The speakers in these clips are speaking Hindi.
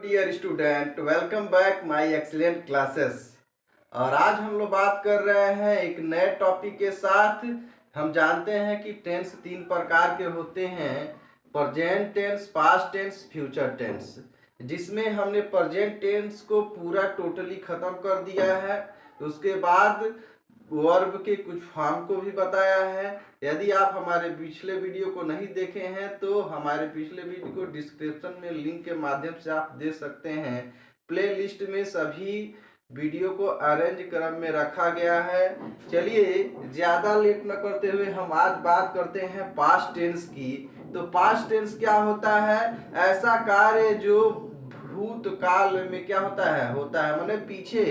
Dear student, welcome back my excellent classes. और आज हम लोग बात कर रहे हैं एक नए टॉपिक के साथ। हम जानते हैं कि टेंस तीन प्रकार के होते हैं: present tense, past tense, future tense. जिसमें हमने प्रेजेंट टेंस को पूरा टोटली खत्म कर दिया है। उसके बाद वर्ब के कुछ फॉर्म को भी बताया है। यदि आप हमारे पिछले वीडियो को नहीं देखे हैं तो हमारे पिछले वीडियो को डिस्क्रिप्शन में लिंक के माध्यम से आप दे सकते हैं। प्ले लिस्ट में सभी वीडियो को अरेंज क्रम में रखा गया है। चलिए ज़्यादा लेट न करते हुए हम आज बात करते हैं पास्ट टेंस की। तो पास्ट टेंस क्या होता है? ऐसा कार्य जो भूतकाल में क्या होता है माने पीछे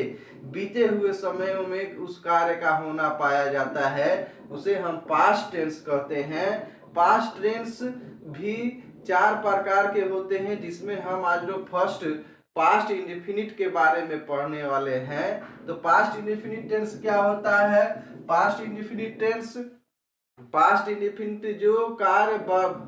बीते हुए समयों में उस कार्य का होना पाया जाता है, उसे हम पास्ट टेंस कहते हैं। पास्ट टेंस भी चार प्रकार के होते हैं, जिसमें हम आज लोग फर्स्ट पास्ट इंडेफिनिट के बारे में पढ़ने वाले हैं। तो पास्ट इंडेफिनिट टेंस क्या होता है? पास्ट इंडेफिनिट जो कार्य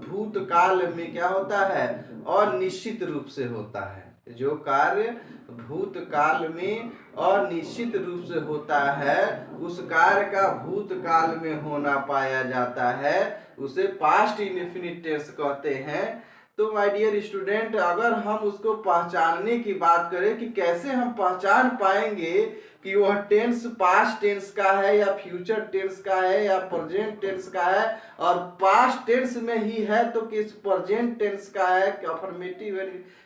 भूतकाल में क्या होता है? अनिश्चित रूप से होता है। जो कार्य भूतकाल में अनिश्चित रूप से होता है, उस कार्य का भूतकाल में होना पाया जाता है, उसे पास्ट इंडेफिनिट टेंस कहते हैं। तो माय डियर स्टूडेंट, अगर हम उसको पहचानने की बात करें कि कैसे हम पहचान पाएंगे कि वह टेंस पास्ट टेंस का है या फ्यूचर टेंस का है या प्रेजेंट टेंस का है, और पास्ट टेंस में ही है तो किस प्रेजेंट टेंस का है, अफर्मेटिव।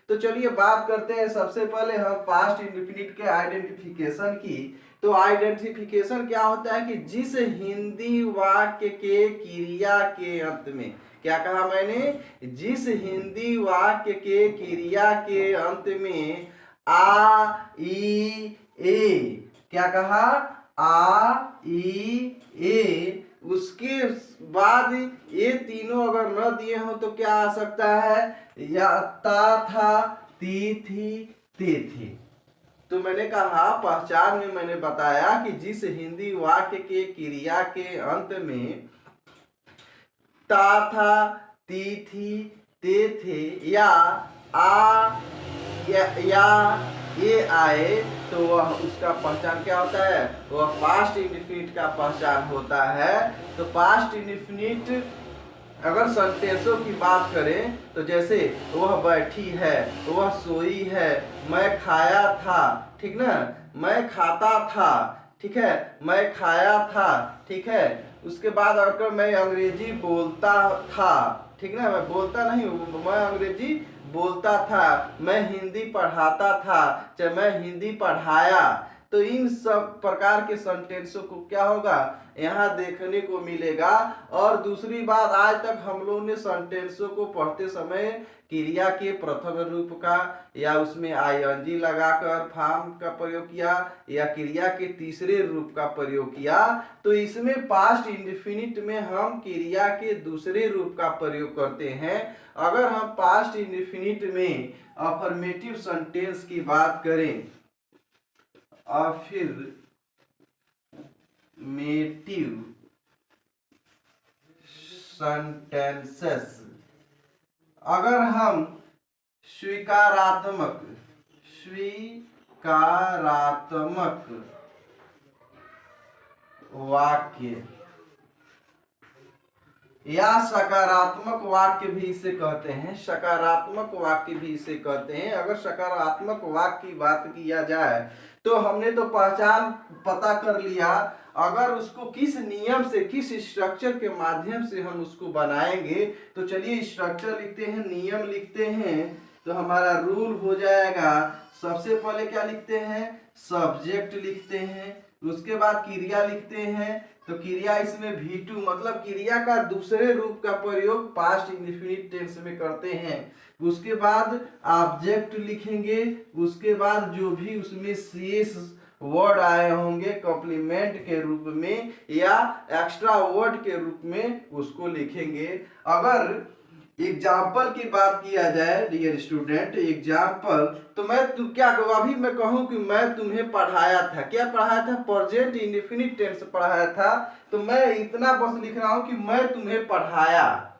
तो चलिए बात करते हैं सबसे पहले हम पास्ट इंडेफिनिट के आइडेंटिफिकेशन की। तो आइडेंटिफिकेशन क्या होता है कि जिस हिंदी वाक्य के क्रिया के अंत में, क्या कहा मैंने? जिस हिंदी वाक्य के क्रिया के अंत में आ ई ए, क्या कहा? आ ई ए, उसके बाद ये तीनों अगर न दिए हो तो क्या आ सकता है? या ता था, ती थी, ते थे। तो मैंने कहा पहचान में मैंने बताया कि जिस हिंदी वाक्य के क्रिया के अंत में ता था, ती थी, ते थे या आ या ये आए, तो वह उसका पहचान क्या होता है? वह पास्ट इंडेफिनिट का पहचान होता है। तो पास्ट इंडेफिनिट अगर सेंटेंसों की बात करें तो जैसे वह बैठी है, वह सोई है, मैं खाया था, ठीक ना, मैं खाता था, ठीक है, मैं खाया था, ठीक है। उसके बाद अगर मैं अंग्रेजी बोलता था, ठीक ना, मैं बोलता नहीं हूँ, मैं अंग्रेजी बोलता था, मैं हिंदी पढ़ाता था, चाहे मैं हिंदी पढ़ाया। तो इन सब प्रकार के सेंटेंसों को क्या होगा? यहाँ देखने को मिलेगा। और दूसरी बात, आज तक हम लोगों ने सेंटेंसों को पढ़ते समय क्रिया के प्रथम रूप का या उसमें आईएनजी लगाकर फॉर्म का प्रयोग किया या क्रिया के तीसरे रूप का प्रयोग किया। तो इसमें पास्ट इंडेफिनिट में हम क्रिया के दूसरे रूप का प्रयोग करते हैं। अगर हम पास्ट इंडेफिनिट में अफर्मेटिव सेंटेंस की बात करें, अफर्मेटिव सेंटेंसेस, अगर हम स्वीकारात्मक वाक्य या सकारात्मक वाक्य भी इसे कहते हैं, सकारात्मक वाक्य भी इसे कहते हैं। अगर सकारात्मक वाक्य की बात किया जाए तो हमने तो पहचान पता कर लिया। अगर उसको किस नियम से, किस स्ट्रक्चर के माध्यम से हम उसको बनाएंगे, तो चलिए स्ट्रक्चर लिखते हैं, नियम लिखते हैं। तो हमारा रूल हो जाएगा, सबसे पहले क्या लिखते हैं? सब्जेक्ट लिखते हैं। उसके बाद क्रिया लिखते हैं। तो क्रिया इसमें V2 मतलब क्रिया का दूसरे रूप का प्रयोग पास्ट इंडेफिनिट टेंस में करते हैं। उसके बाद ऑब्जेक्ट लिखेंगे। उसके बाद जो भी उसमें शेष वर्ड आए होंगे कॉम्प्लीमेंट के रूप में या एक्स्ट्रा वर्ड के रूप में उसको लिखेंगे। अगर एग्जाम्पल की बात किया जाए डियर स्टूडेंट, एग्जाम्पल, तो अभी मैं कहूं कि मैं तुम्हें पढ़ाया था, क्या पढ़ाया था? प्रेजेंट इंडेफिनिट टेंस पढ़ाया था। तो मैं इतना बस लिख रहा हूं कि मैं तुम्हें पढ़ाया,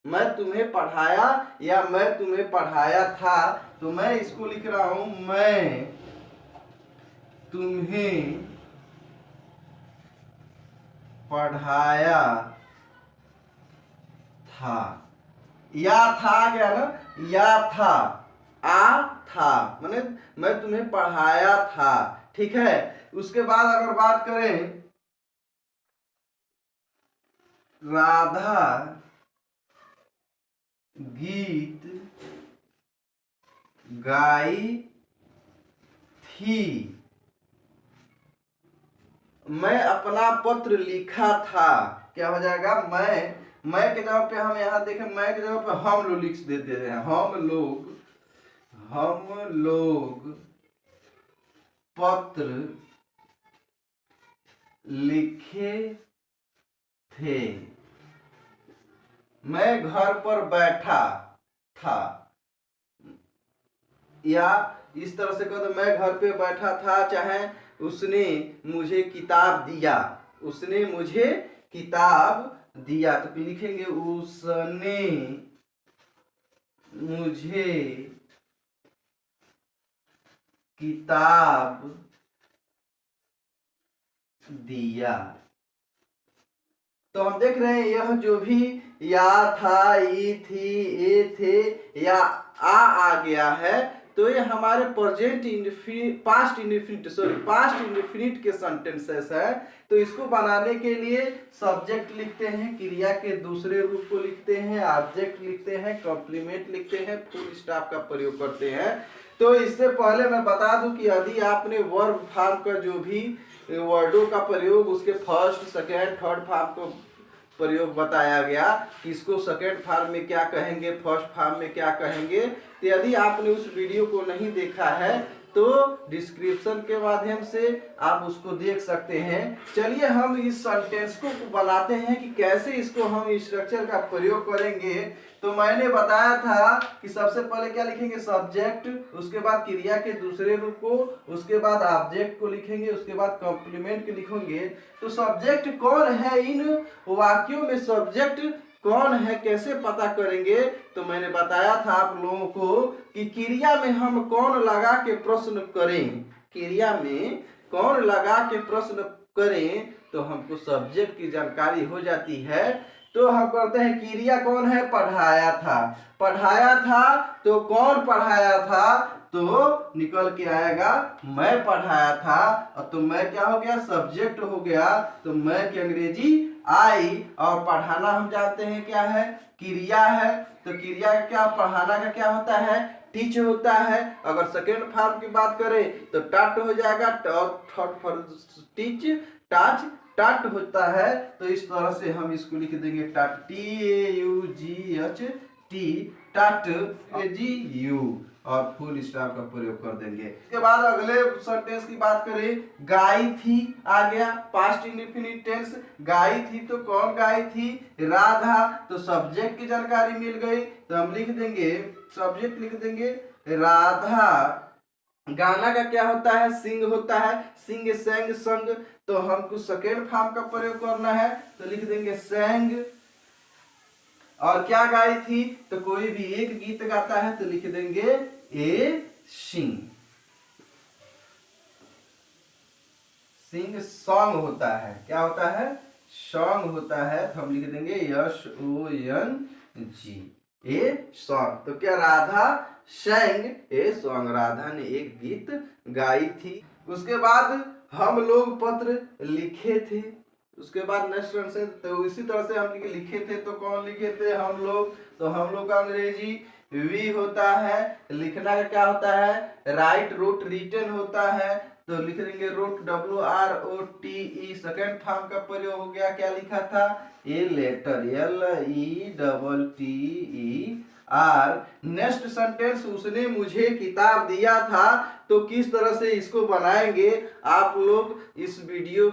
मैं तुम्हें पढ़ाया या मैं तुम्हें पढ़ाया था। तो मैं इसको लिख रहा हूं, मैं तुम्हें पढ़ाया था। या था क्या ना, या था, आ था, माने मैं तुम्हें पढ़ाया था। ठीक है। उसके बाद अगर बात करें, राधा गीत गाई थी। मैं अपना पत्र लिखा था। क्या हो जाएगा, मैं के जगह पे हम यहाँ देखें, मैं के जगह पे हम लोग लिख देते हैं, हम लोग पत्र लिखे थे। मैं घर पर बैठा था, या इस तरह से कह दो, मैं घर पे बैठा था, चाहे उसने मुझे किताब दिया, उसने मुझे किताब दिया, तो लिखेंगे उसने मुझे किताब दिया। तो हम देख रहे हैं यह जो भी या था, ई थी, ए थे, या आ गया है, तो ये हमारे पास्ट इंडेफिनिट के सेंटेंसेस है। तो इसको बनाने के लिए सब्जेक्ट लिखते हैं, क्रिया के दूसरे रूप को लिखते हैं, ऑब्जेक्ट लिखते हैं, कॉम्प्लीमेंट लिखते हैं, फुल स्टॉप का प्रयोग करते हैं। तो इससे पहले मैं बता दूं कि यदि आपने वर्ब फॉर्म का जो भी वर्डों का प्रयोग, उसके फर्स्ट, सेकेंड, थर्ड फॉर्म को प्रयोग बताया गया कि इसको सेकेंड फॉर्म में क्या कहेंगे, फर्स्ट फॉर्म में क्या कहेंगे। तो यदि आपने उस वीडियो को नहीं देखा है तो डिस्क्रिप्शन के माध्यम से आप उसको देख सकते हैं। चलिए हम इस सेंटेंस को बनाते हैं कि कैसे इसको हम स्ट्रक्चर का प्रयोग करेंगे। तो मैंने बताया था कि सबसे पहले क्या लिखेंगे, सब्जेक्ट, उसके बाद क्रिया के दूसरे रूप को, उसके बाद ऑब्जेक्ट को लिखेंगे, उसके बाद कॉम्प्लीमेंट को लिखेंगे। तो सब्जेक्ट कौन है, इन वाक्यों में सब्जेक्ट कौन है कैसे पता करेंगे। तो मैंने बताया था आप लोगों को कि क्रिया में हम कौन लगा के प्रश्न करें, क्रिया में कौन लगा के प्रश्न करें तो हमको सब्जेक्ट की जानकारी हो जाती है। तो हम करते हैं, क्रिया कौन है, पढ़ाया था, पढ़ाया था, तो कौन पढ़ाया था, तो निकल के आएगा मैं पढ़ाया था। और तो मैं क्या हो गया, सब्जेक्ट हो गया। तो मैं की अंग्रेजी आई, और पढ़ाना हम जानते हैं क्या है, क्रिया है। तो क्रिया का क्या, पढ़ाना का क्या होता है, टीच होता है। अगर सेकेंड फॉर्म की बात करें तो टाट हो जाएगा, और थर्ड फॉर्म टीच, टाच, टाट होता है। तो इस तरह से हम इसको लिख देंगे, टाट, TAUGHT, टाट, GU, और फुल स्टॉप का प्रयोग कर देंगे। इसके बाद अगले सेंटेंस की बात करें, गाई थी आ गया, पास्ट इंडेफिनिट टेंस, गाई थी तो कौन गाई थी, राधा, तो सब्जेक्ट की जानकारी मिल गई। तो हम लिख देंगे, सब्जेक्ट लिख देंगे राधा। गाना का क्या होता है, सिंग होता है, सिंग, सेंग, संग। तो हमको सेकेंड फॉर्म का प्रयोग करना है, तो लिख देंगे सेंग। और क्या गाई थी, तो कोई भी एक गीत गाता है तो लिख देंगे ए सिंग, सिंग सॉन्ग होता है, क्या होता है, सॉन्ग होता है। तो हम लिख देंगे SONG, ए सॉन्ग। तो क्या, Radha sang a song, Radha ने एक गीत गाई थी। उसके बाद हम लोग पत्र लिखे थे। उसके बाद नेक्स्ट सेंटेंस, तो इसी तरह से हम लिखे थे, तो कौन लिखे थे, हम लोग। तो हम लोग का अंग्रेजी वी होता है। लिखना का क्या होता है, राइट, रोट, रिटन होता है। तो लिख देंगे रोट, WROTE। सेकेंड फॉर्म का प्रयोग हो गया, क्या लिखा था, a letter, LETTER। Next sentence, उसने मुझे किताब दिया था। तो किस तरह से इसको बनाएंगे, आप लोग इस वीडियो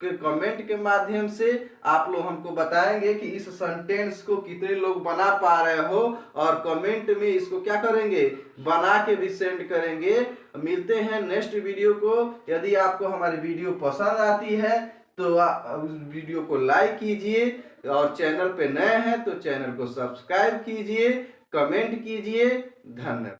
के कमेंट के माध्यम से आप लोग हमको बताएंगे कि इस सेंटेंस को कितने लोग बना पा रहे हो, और कमेंट में इसको क्या करेंगे, बना के भी सेंड करेंगे। मिलते हैं नेक्स्ट वीडियो को। यदि आपको हमारी वीडियो पसंद आती है तो उस वीडियो को लाइक कीजिए, और चैनल पे नए हैं तो चैनल को सब्सक्राइब कीजिए, कमेंट कीजिए। धन्यवाद।